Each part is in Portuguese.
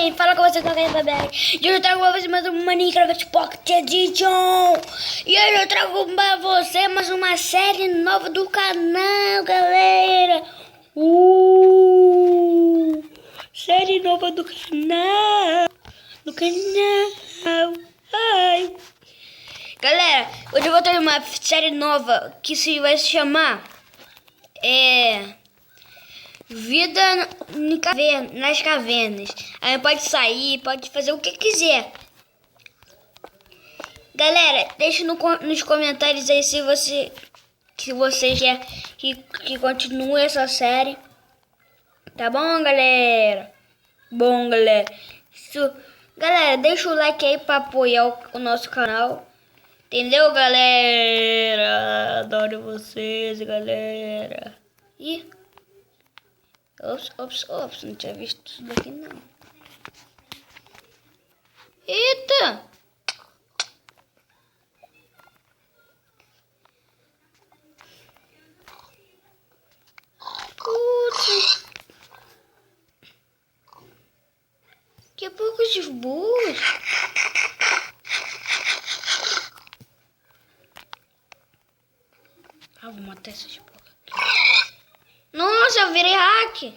bem? Fala com você, Cocaína Bebê. E eu trago pra você mais um Minecraft Pocket Edition. E hoje eu trago pra você mais uma série nova do canal, galera. Série nova do canal. Ai. Galera, hoje eu vou trazer uma série nova que vai se chamar Vida nas cavernas. Aí pode sair, pode fazer o que quiser. Galera, deixa nos comentários aí se você quer que continue essa série. Tá bom, galera? Galera, deixa o like aí pra apoiar o nosso canal. Entendeu, galera? Adoro vocês, galera. Ops, não tinha visto isso daqui não. Eita! Putz! Que poucos burros! Vou matar essas porcas aqui. Nossa, eu virei hack!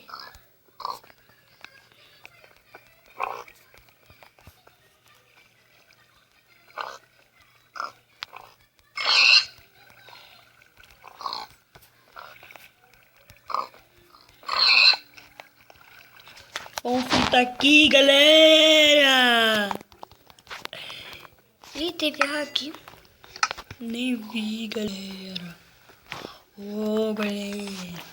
Vamos fritar aqui, galera! Ih, teve hack. Nem vi, galera. Galera.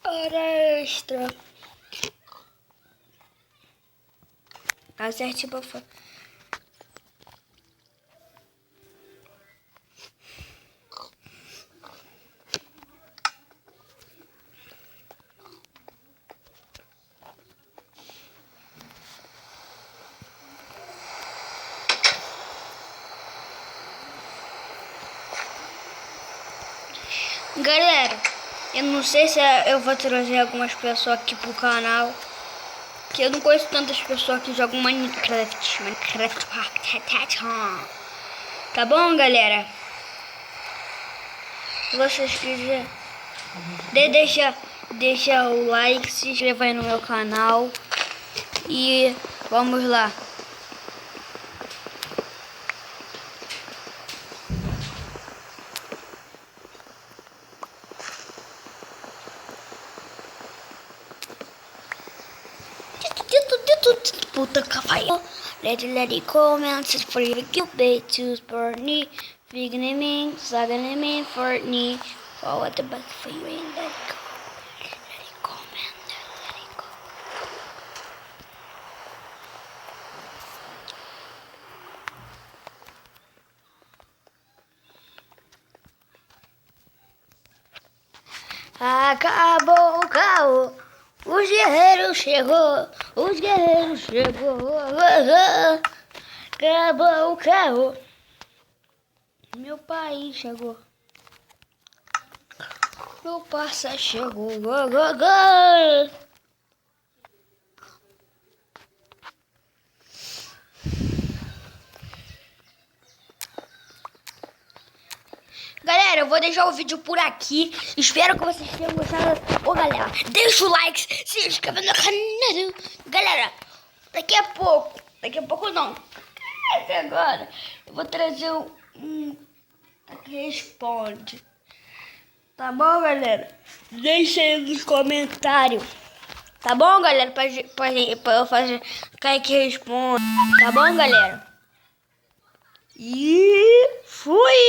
Hora extra. Acerte pra fora. Galera, eu não sei se eu vou trazer algumas pessoas aqui pro canal, que eu não conheço tantas pessoas que jogam Minecraft. Tá bom, galera? Se vocês quiserem, deixa o like, se inscreva aí no meu canal e vamos lá. Puta cavalo. Let it comment, for you bait to Bernie. Vegan me, Sagan me, for me. Oh, what the best for you and let it go. Let it comment, let it go. Acabou o caô. Os guerreiros chegou. Acabou o carro. Meu pai chegou. Meu parça chegou. Galera, eu vou deixar o vídeo por aqui. Espero que vocês tenham gostado. Galera, deixa o like, se inscreva no canal. Galera, daqui a pouco não. Até agora, eu vou trazer um que responde. Tá bom, galera? Deixa aí nos comentários. Tá bom, galera? Pra eu fazer quem que responde. Tá bom, galera? E fui!